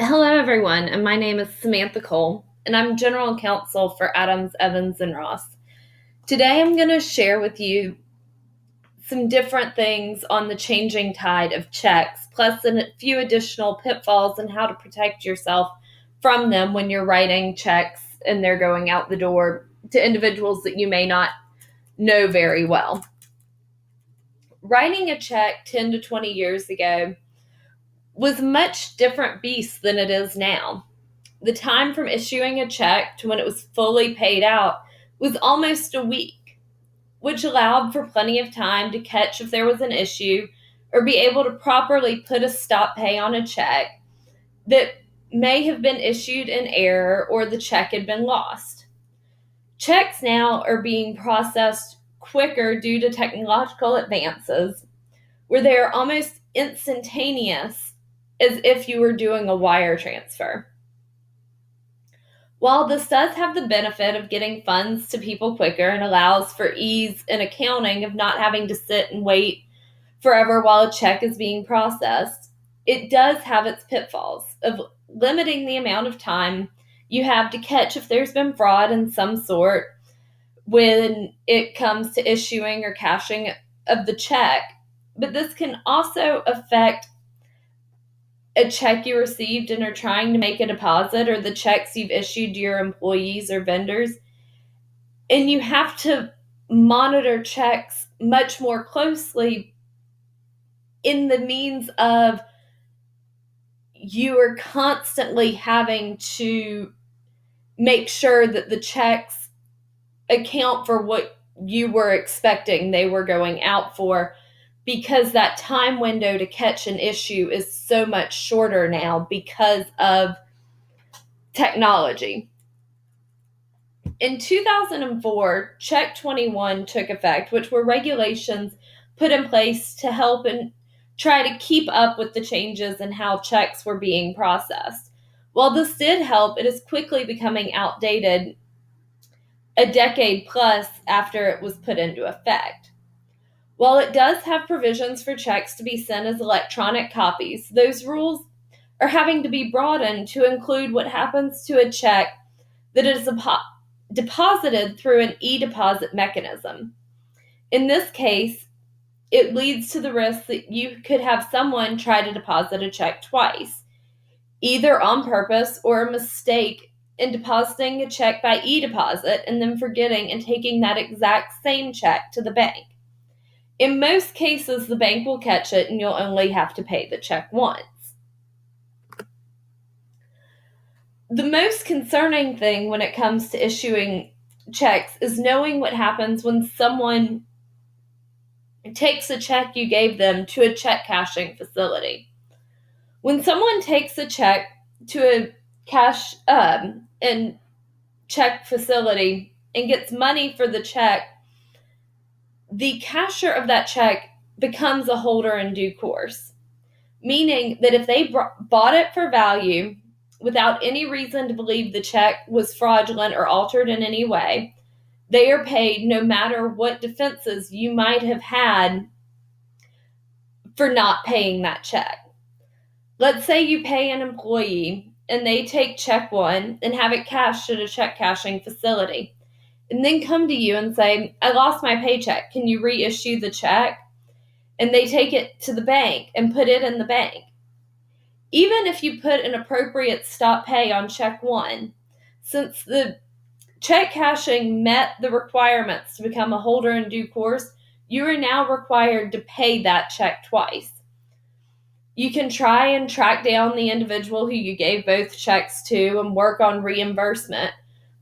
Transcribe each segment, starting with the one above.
Hello, everyone, and my name is Samantha Cole, and I'm General Counsel for Adams, Evans, and Ross. Today, I'm going to share with you some different things on the changing tide of checks, plus a few additional pitfalls and how to protect yourself from them when you're writing checks and they're going out the door to individuals that you may not know very well. Writing a check 10 to 20 years ago was a much different beast than it is now. The time from issuing a check to when it was fully paid out was almost a week, which allowed for plenty of time to catch if there was an issue or be able to properly put a stop pay on a check that may have been issued in error or the check had been lost. Checks now are being processed quicker due to technological advances, where they are almost instantaneous as if you were doing a wire transfer. While this does have the benefit of getting funds to people quicker and allows for ease in accounting of not having to sit and wait forever while a check is being processed, it does have its pitfalls of limiting the amount of time you have to catch if there's been fraud in some sort when it comes to issuing or cashing of the check. But this can also affect a check you received and are trying to make a deposit, or the checks you've issued to your employees or vendors. And you have to monitor checks much more closely in the means of you are constantly having to make sure that the checks account for what you were expecting they were going out for, because that time window to catch an issue is so much shorter now because of technology. In 2004, Check 21 took effect, which were regulations put in place to help and try to keep up with the changes in how checks were being processed. While this did help, it is quickly becoming outdated a decade plus after it was put into effect. While it does have provisions for checks to be sent as electronic copies, those rules are having to be broadened to include what happens to a check that is deposited through an e-deposit mechanism. In this case, it leads to the risk that you could have someone try to deposit a check twice, either on purpose or a mistake in depositing a check by e-deposit and then forgetting and taking that exact same check to the bank. In most cases, the bank will catch it and you'll only have to pay the check once. The most concerning thing when it comes to issuing checks is knowing what happens when someone takes a check you gave them to a check cashing facility. When someone takes a check to a cash and check facility and gets money for the check, the cashier of that check becomes a holder in due course, meaning that if they bought it for value without any reason to believe the check was fraudulent or altered in any way, they are paid no matter what defenses you might have had for not paying that check. Let's say you pay an employee and they take check one and have it cashed at a check cashing facility, and then come to you and say, I lost my paycheck. Can you reissue the check? And they take it to the bank and put it in the bank. Even if you put an appropriate stop pay on check one, since the check cashing met the requirements to become a holder in due course, you are now required to pay that check twice. You can try and track down the individual who you gave both checks to and work on reimbursement,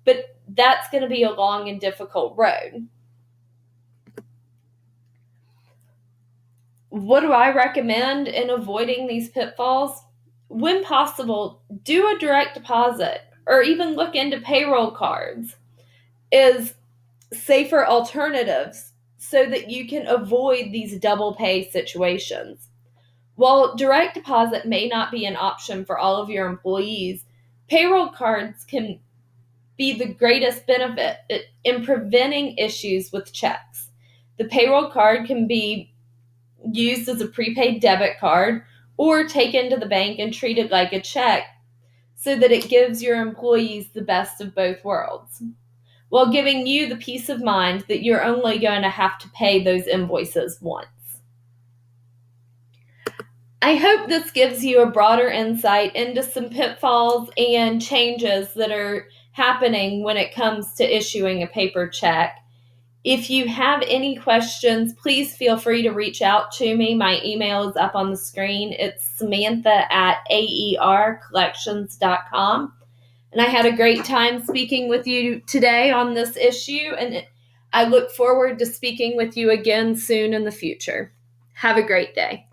but that's going to be a long and difficult road. What do I recommend in avoiding these pitfalls? When possible, do a direct deposit or even look into payroll cards as safer alternatives so that you can avoid these double pay situations. While direct deposit may not be an option for all of your employees, payroll cards can be the greatest benefit in preventing issues with checks. The payroll card can be used as a prepaid debit card or taken to the bank and treated like a check so that it gives your employees the best of both worlds, while giving you the peace of mind that you're only going to have to pay those invoices once. I hope this gives you a broader insight into some pitfalls and changes that are happening when it comes to issuing a paper check. If you have any questions, please feel free to reach out to me. My email is up on the screen. It's samantha@aercollections.com. And I had a great time speaking with you today on this issue, and I look forward to speaking with you again soon in the future. Have a great day.